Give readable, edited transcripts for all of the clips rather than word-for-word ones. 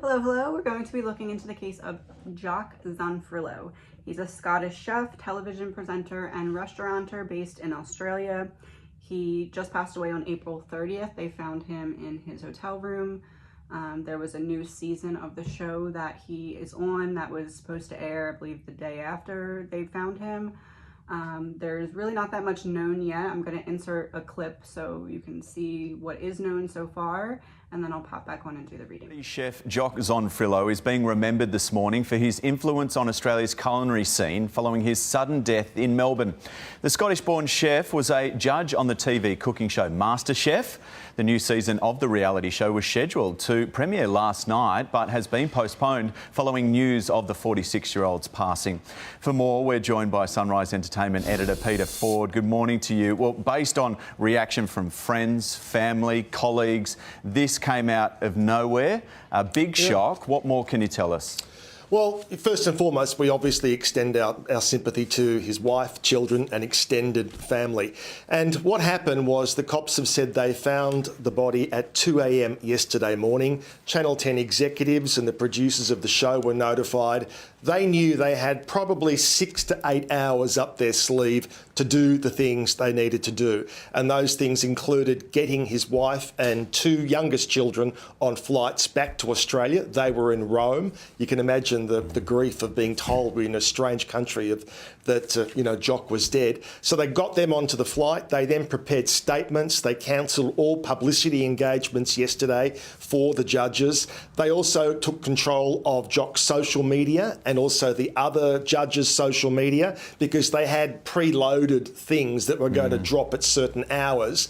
Hello, hello. We're going to be looking into the case of JOCK ZONFRILLO. He's a Scottish chef, television presenter, and restaurateur based in Australia. He just passed away on April 30th. They found him in his hotel room. There was a new season of the show that he is on that was supposed to air, I believe, the day after they found him. There's really not that much known yet. I'm going to insert a clip so you can see what is known so far, and then I'll pop back on and do the reading. Chef JOCK ZONFRILLO is being remembered this morning for his influence on Australia's culinary scene following his sudden death in Melbourne. The Scottish-born chef was a judge on the TV cooking show MasterChef. The new season of the reality show was scheduled to premiere last night but has been postponed following news of the 46-year-old's passing. For more, we're joined by Sunrise Entertainment editor Peter Ford. Good morning to you. Well, based on reaction from friends, family, colleagues, this came out of nowhere. A big shock. What more can you tell us? Well, first and foremost, we obviously extend our sympathy to his wife, children and extended family. And what happened was the cops have said they found the body at 2 a.m. yesterday morning. Channel 10 executives and the producers of the show were notified. They knew they had probably 6 to 8 hours up their sleeve to do the things they needed to do. And those things included getting his wife and two youngest children on flights back to Australia. They were in Rome. You can imagine the grief of being told we're in a strange country that Jock was dead. So they got them onto the flight. They then prepared statements. They cancelled all publicity engagements yesterday for the judges. They also took control of Jock's social media and also the other judges' social media because they had preloaded things that were going to drop at certain hours,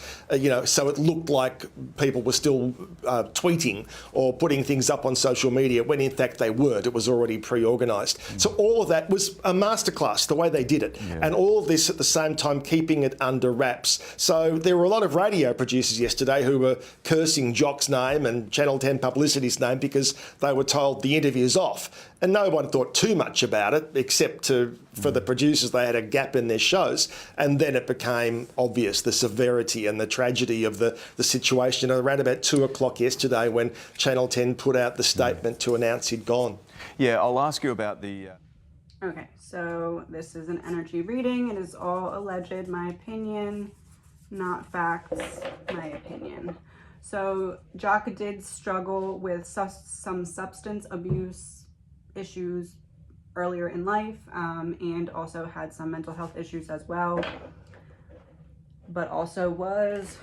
so it looked like people were still tweeting or putting things up on social media when in fact they weren't. It was already pre-organised. So all of that was a masterclass, the way they did it. And all of this at the same time keeping it under wraps. So there were a lot of radio producers yesterday who were cursing Jock's name and Channel 10 publicity's name because they were told the interview's off. And no one thought too much about it, except for the producers, they had a gap in their shows. And then it became obvious, the severity and the tragedy of the situation around about 2 o'clock yesterday when Channel 10 put out the statement to announce he'd gone. Yeah, I'll ask you about the... Okay, so this is an energy reading. It is all alleged, my opinion, not facts, my opinion. So Jock did struggle with some substance abuse issues earlier in life, and also had some mental health issues as well, but also was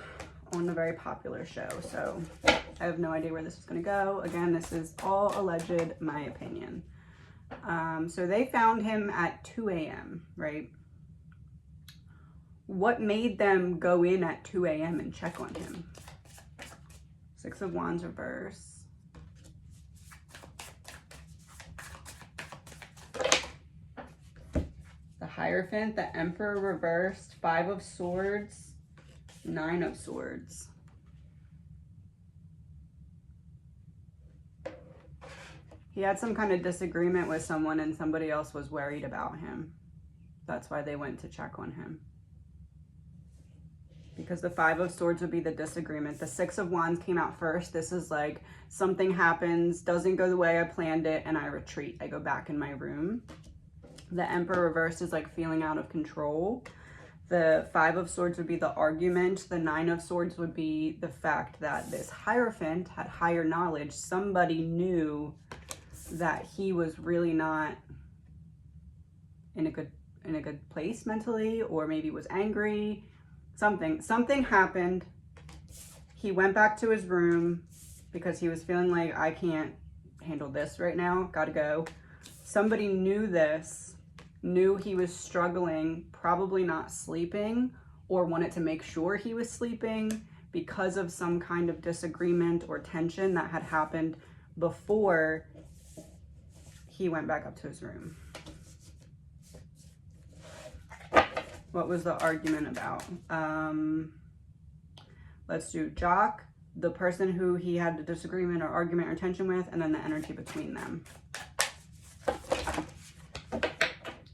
on a very popular show. So I have no idea where this is going to go. Again, this is all alleged, my opinion. So they found him at 2 a.m., right? What made them go in at 2 a.m. and check on him? 6 of Wands reverse. The Hierophant, the Emperor reversed, 5 of Swords, 9 of Swords. He had some kind of disagreement with someone and somebody else was worried about him. That's why they went to check on him. Because the 5 of Swords would be the disagreement. The 6 of Wands came out first. This is like something happens, doesn't go the way I planned it, and I retreat. I go back in my room. The Emperor reversed is like feeling out of control. The 5 of Swords would be the argument. The 9 of Swords would be the fact that this Hierophant had higher knowledge. Somebody knew that he was really not in a good place mentally, or maybe was angry. Something happened. He went back to his room because he was feeling like, I can't handle this right now, gotta go. Somebody knew this, knew he was struggling, probably not sleeping, or wanted to make sure he was sleeping because of some kind of disagreement or tension that had happened before he went back up to his room. What was the argument about? Let's do Jock, the person who he had the disagreement or argument or tension with, and then the energy between them.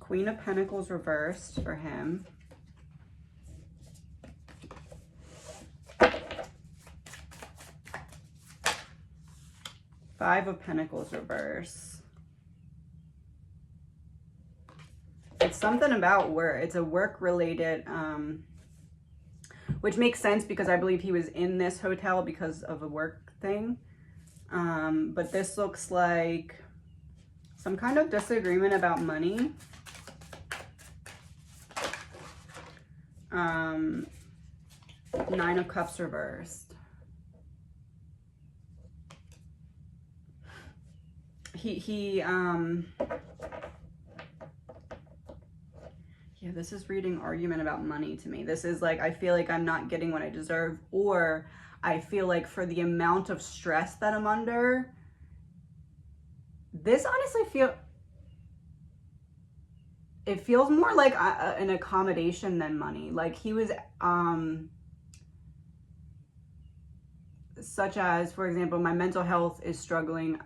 Queen of Pentacles reversed for him. Five of Pentacles reverse. It's something about work. It's a work-related, which makes sense because I believe he was in this hotel because of a work thing. But this looks like some kind of disagreement about money. Nine of Cups reversed. Yeah, this is reading argument about money to me. This is like, I feel like I'm not getting what I deserve, or I feel like for the amount of stress that I'm under, this honestly it feels more like an accommodation than money. Like he was, such as, for example, my mental health is struggling.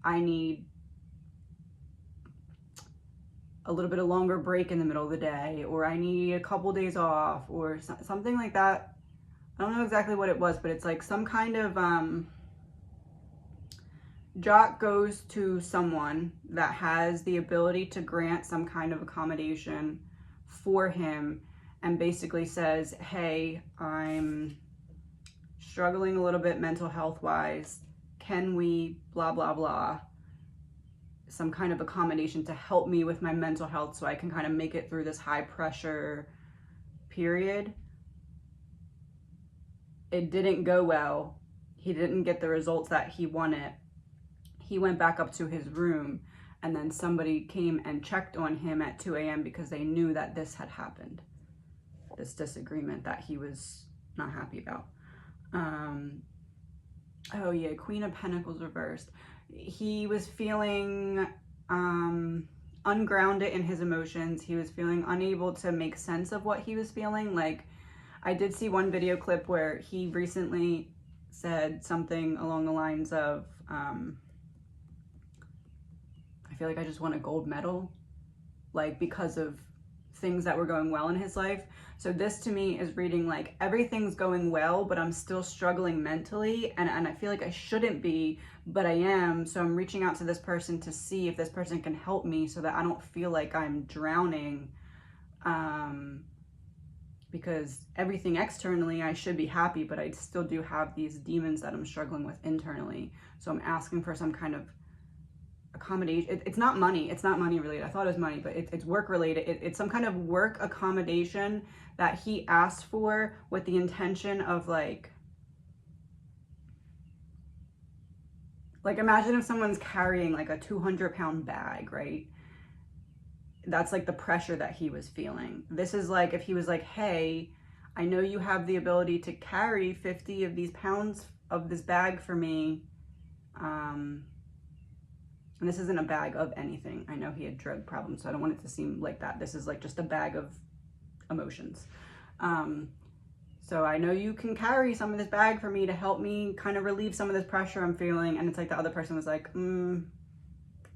I need a little bit of longer break in the middle of the day, or I need a couple days off, or something like that. I don't know exactly what it was, but it's like some kind of, Jock goes to someone that has the ability to grant some kind of accommodation for him and basically says, hey, I'm struggling a little bit mental health wise. Can we blah, blah, blah, some kind of accommodation to help me with my mental health so I can kind of make it through this high pressure period. It didn't go well. He didn't get the results that he wanted. He went back up to his room, and then somebody came and checked on him at 2 a.m. because they knew that this had happened. This disagreement that he was not happy about. Oh yeah, Queen of Pentacles reversed. He was feeling ungrounded in his emotions. He was feeling unable to make sense of what he was feeling. Like, I did see one video clip where he recently said something along the lines of, I feel like I just won a gold medal, like because of things that were going well in his life. So this to me is reading like everything's going well, but I'm still struggling mentally, and I feel like I shouldn't be, but I am. So I'm reaching out to this person to see if this person can help me so that I don't feel like I'm drowning, because everything externally I should be happy, but I still do have these demons that I'm struggling with internally. So I'm asking for some kind of accommodation. It's not money. It's not money related. I thought it was money, but it's work related. It's some kind of work accommodation that he asked for with the intention of like imagine if someone's carrying like a 200-pound bag, right? That's like the pressure that he was feeling. This is like if he was like, hey, I know you have the ability to carry 50 of these pounds of this bag for me. And this isn't a bag of anything. I know he had drug problems, so I don't want it to seem like that. This is like just a bag of emotions. So I know you can carry some of this bag for me to help me kind of relieve some of this pressure I'm feeling. And it's like the other person was like, I'm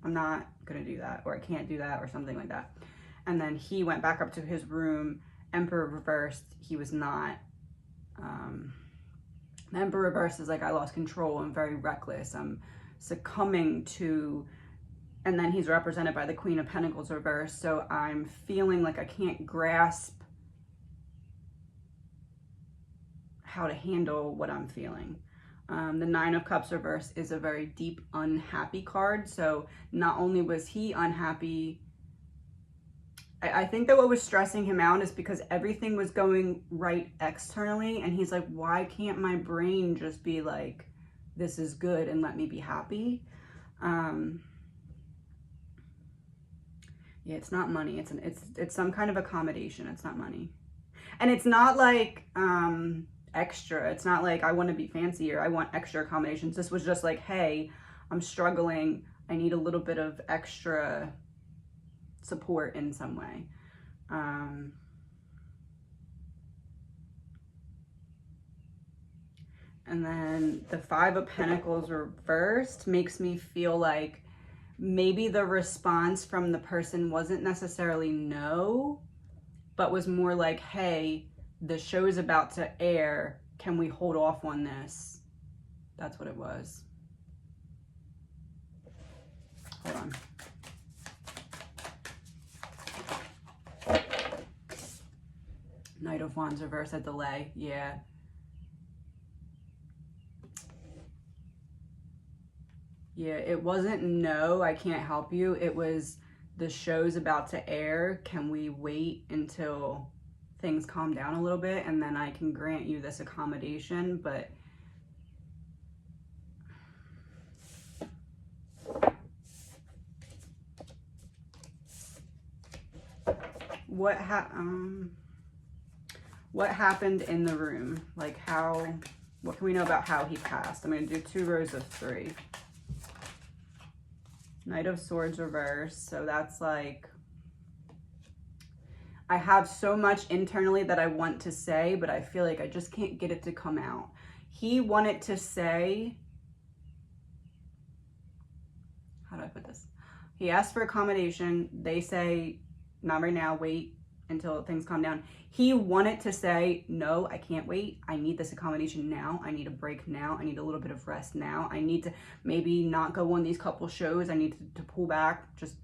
not gonna do that, or I can't do that, or something like that. And then he went back up to his room. Emperor reversed. He was not. The Emperor reversed is like, I lost control. I'm very reckless. I'm succumbing to, and then he's represented by the Queen of Pentacles reversed. So I'm feeling like I can't grasp how to handle what I'm feeling. The Nine of Cups reversed is a very deep, unhappy card. So not only was he unhappy, I think that what was stressing him out is because everything was going right externally, and he's like, why can't my brain just be like, this is good and let me be happy? Yeah, it's not money. It's some kind of accommodation. It's not money. And it's not like extra. It's not like I want to be fancier. I want extra accommodations. This was just like, hey, I'm struggling. I need a little bit of extra support in some way. And then the Five of Pentacles reversed makes me feel like maybe the response from the person wasn't necessarily no, but was more like, hey, the show is about to air. Can we hold off on this? That's what it was. Knight of Wands reverse, a delay. Yeah. Yeah, it wasn't no, I can't help you. It was the show's about to air. Can we wait until things calm down a little bit and then I can grant you this accommodation? But what happened in the room? Like what can we know about how he passed? I'm going to do 2 rows of 3. Knight of Swords reverse. So that's like, I have so much internally that I want to say, but I feel like I just can't get it to come out. He wanted to say, how do I put this? He asked for accommodation. They say, not right now, wait until things calm down. He wanted to say, no, I can't wait. I need this accommodation now. I need a break now. I need a little bit of rest now. I need to maybe not go on these couple shows. I need to pull back. Just,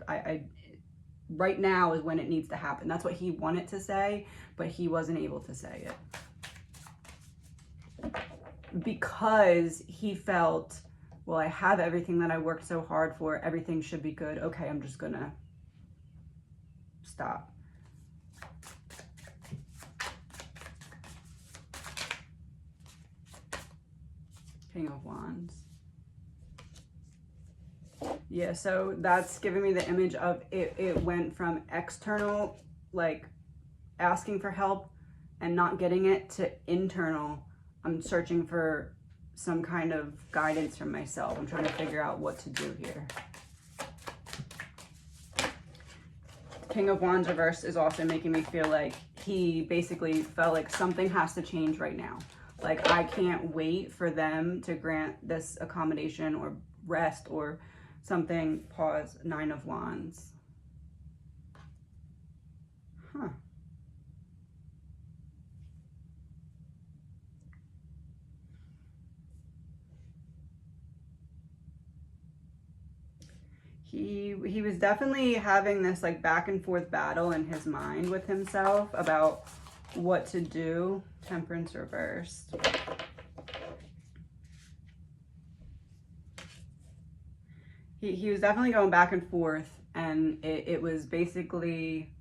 right now is when it needs to happen. That's what he wanted to say, but he wasn't able to say it. Because he felt, well, I have everything that I worked so hard for. Everything should be good. Okay, I'm just gonna stop. King of Wands. Yeah, so that's giving me the image of it went from external, like asking for help and not getting it, to internal. I'm searching for some kind of guidance from myself. I'm trying to figure out what to do here. King of Wands reverse is also making me feel like he basically felt like something has to change right now. Like, I can't wait for them to grant this accommodation or rest or something. Pause. 9 of Wands. Huh. He was definitely having this like back and forth battle in his mind with himself about what to do. Temperance reversed. He was definitely going back and forth, and it was basically,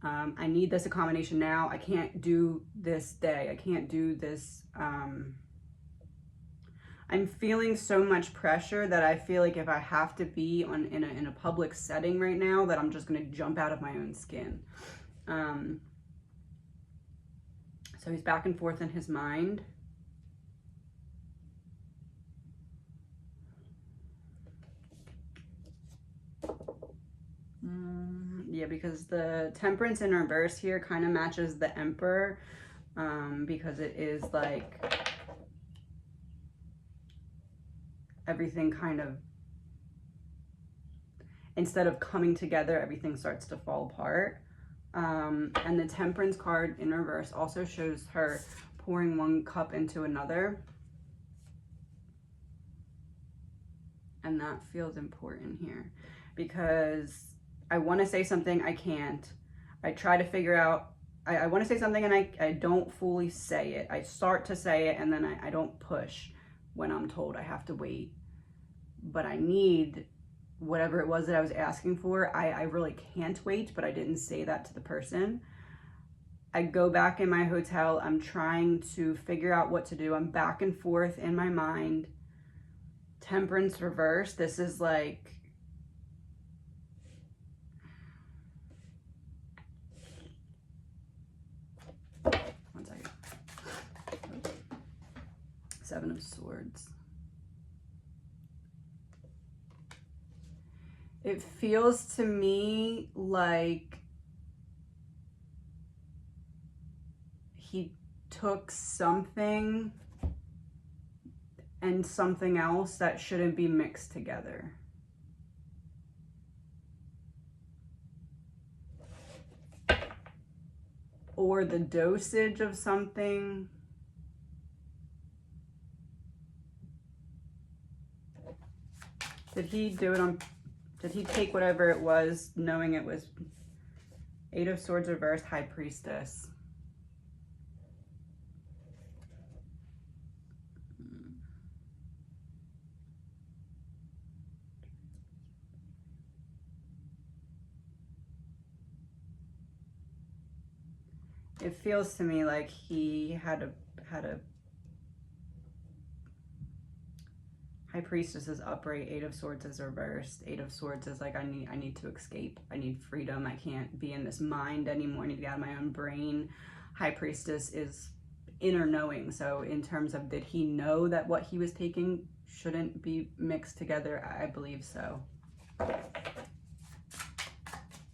I need this accommodation now. I can't do this day. I can't do this. I'm feeling so much pressure that I feel like if I have to be in a public setting right now, that I'm just going to jump out of my own skin. So he's back and forth in his mind. Yeah, because the Temperance in reverse here kind of matches the Emperor, because it is like everything kind of, instead of coming together, everything starts to fall apart. And the Temperance card in reverse also shows her pouring one cup into another. And that feels important here because I want to say something, I can't. I try to figure out, I want to say something and I don't fully say it. I start to say it and then I don't push when I'm told I have to wait. But I need whatever it was that I was asking for. I really can't wait, but I didn't say that to the person. I go back in my hotel. I'm trying to figure out what to do. I'm back and forth in my mind. Temperance reverse. This is like, one second. 7 of Swords. It feels to me like he took something and something else that shouldn't be mixed together. Or the dosage of something. Did he do it on... Did he take whatever it was, knowing it was 8 of Swords reversed, High Priestess? It feels to me like he had a High Priestess is upright, Eight of Swords is reversed. Eight of Swords is like, I need to escape. I need freedom. I can't be in this mind anymore. I need to get out of my own brain. High Priestess is inner knowing. So in terms of, did he know that what he was taking shouldn't be mixed together? I believe so.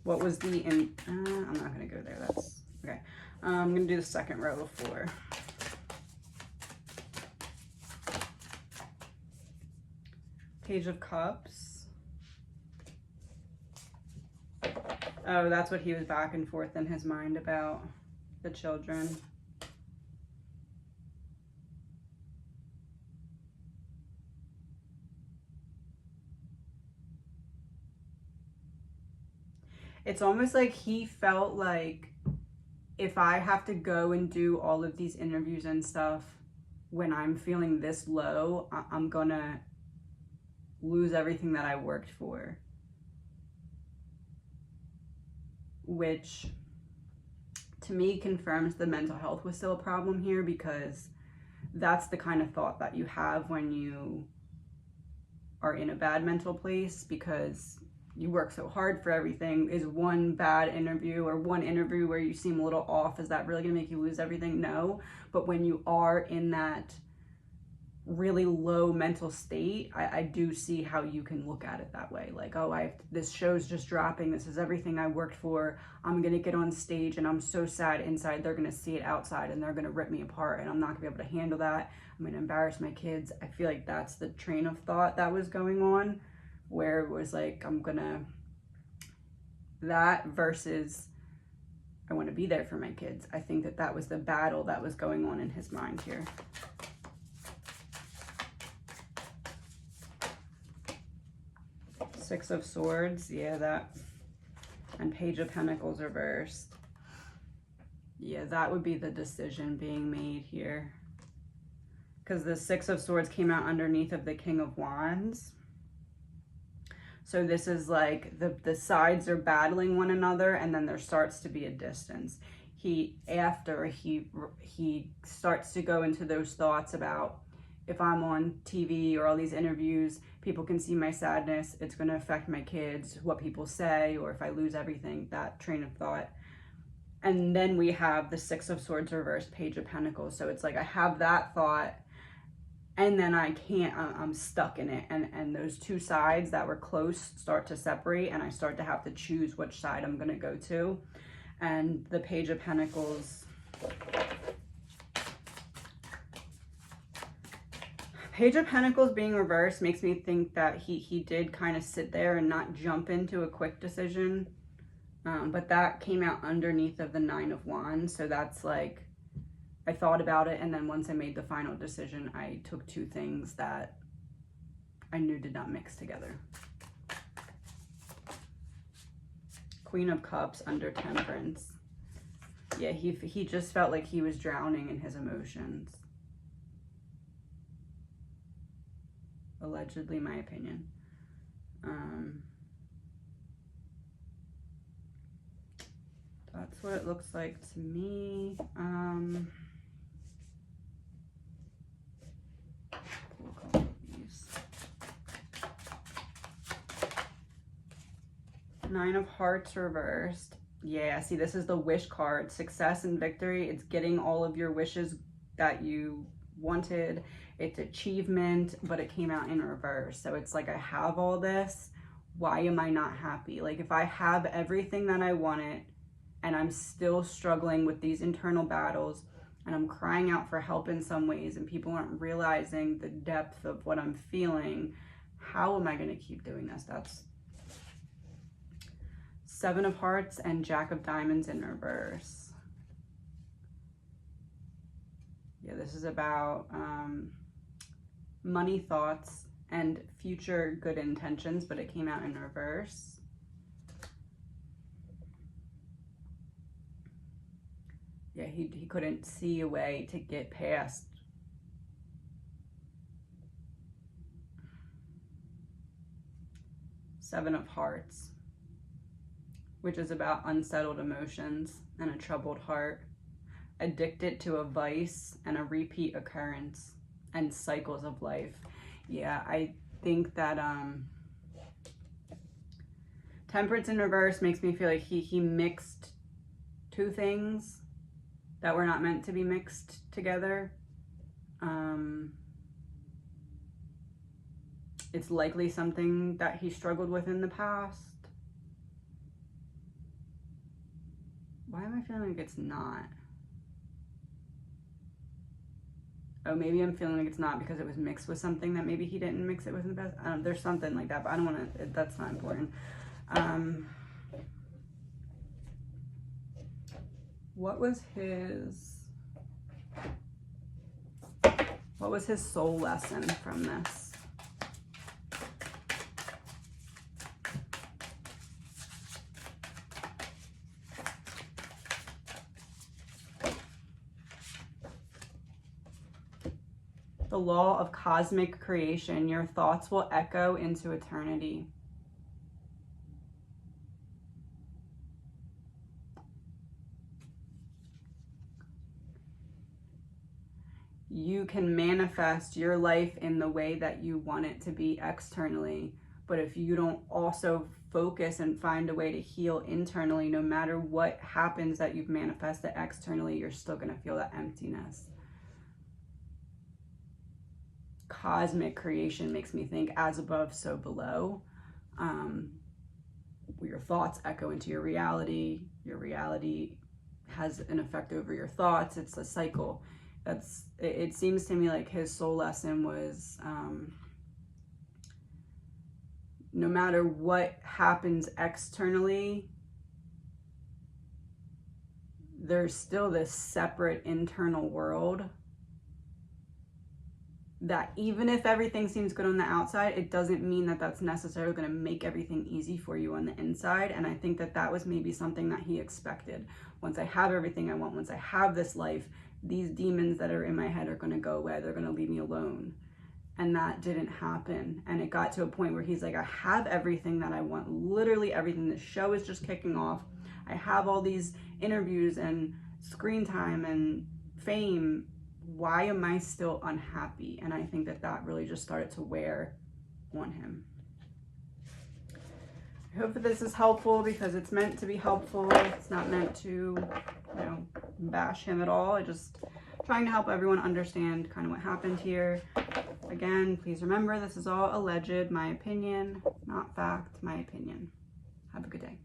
What was the, I'm not gonna go there, that's, okay. I'm gonna do the second row of 4. Page of Cups. Oh, that's what he was back and forth in his mind about, the children. It's almost like he felt like, if I have to go and do all of these interviews and stuff when I'm feeling this low, I'm gonna lose everything that I worked for. Which to me confirms the mental health was still a problem here, because that's the kind of thought that you have when you are in a bad mental place, because you work so hard for everything. Is one bad interview or one interview where you seem a little off, is that really gonna make you lose everything? No. But when you are in that really low mental state, I do see how you can look at it that way. Like, oh, this show's just dropping. This is everything I worked for. I'm gonna get on stage and I'm so sad inside. They're gonna see it outside and they're gonna rip me apart, and I'm not gonna be able to handle that. I'm gonna embarrass my kids. I feel like that's the train of thought that was going on, where it was like, that versus I want to be there for my kids. I think that was the battle that was going on in his mind here. Six of Swords, yeah, that, and Page of Pentacles reversed. Yeah, that would be the decision being made here, because the Six of Swords came out underneath of the King of Wands. So this is like the sides are battling one another, and then there starts to be a distance. After he starts to go into those thoughts about, if I'm on TV or all these interviews, people can see my sadness, it's going to affect my kids, what people say, or if I lose everything, that train of thought. And then we have the Six of Swords reversed, Page of Pentacles. So it's like, I have that thought, and then I can't, I'm stuck in it. And those two sides that were close start to separate, and I start to have to choose which side I'm going to go to. And the Page of Pentacles, Page of Pentacles being reversed makes me think that he did kind of sit there and not jump into a quick decision. But that came out underneath of the Nine of Wands. So that's like, I thought about it, and then once I made the final decision, I took two things that I knew did not mix together. Queen of Cups under Temperance. Yeah, he just felt like he was drowning in his emotions. Allegedly, my opinion. That's what it looks like to me. Nine of Hearts reversed. Yeah, see, this is the wish card. Success and victory. It's getting all of your wishes that you wanted. It's achievement, but it came out in reverse. So it's like, I have all this. Why am I not happy? Like, if I have everything that I wanted and I'm still struggling with these internal battles, and I'm crying out for help in some ways, and people aren't realizing the depth of what I'm feeling, how am I going to keep doing this? That's Seven of Hearts and Jack of Diamonds in reverse. Yeah, this is about money thoughts and future good intentions, but it came out in reverse. Yeah, he couldn't see a way to get past Seven of Hearts, which is about unsettled emotions and a troubled heart. addicted to a vice and a repeat occurrence and cycles of life. Yeah, I think that Temperance in reverse makes me feel like he mixed two things that were not meant to be mixed together. It's likely something that he struggled with in the past. Why am I feeling like it's not? Oh, maybe I'm feeling like it's not because it was mixed with something that maybe he didn't mix it with in the best. There's something like that, but I don't want to, that's not important. What was his soul lesson from this? The law of cosmic creation. Your thoughts will echo into eternity. You can manifest your life in the way that you want it to be externally, but if you don't also focus and find a way to heal internally, no matter what happens that you've manifested externally, you're still going to feel that emptiness. Cosmic creation makes me think as above, so below. Your thoughts echo into your reality. Your reality has an effect over your thoughts. It's a cycle. It seems to me like his soul lesson was, no matter what happens externally, there's still this separate internal world that even if everything seems good on the outside, it doesn't mean that that's necessarily going to make everything easy for you on the inside. And I think that that was maybe something that he expected. Once I have everything I want, once I have this life, these demons that are in my head are going to go away. They're going to leave me alone. And that didn't happen. And it got to a point where he's like, I have everything that I want, literally everything. The show is just kicking off. I have all these interviews and screen time and fame. Why am I still unhappy? And I think that that really just started to wear on him. I hope that this is helpful because it's meant to be helpful. It's not meant to, bash him at all. I'm just trying to help everyone understand kind of what happened here. Again, please remember this is all alleged, my opinion, not fact, my opinion. Have a good day.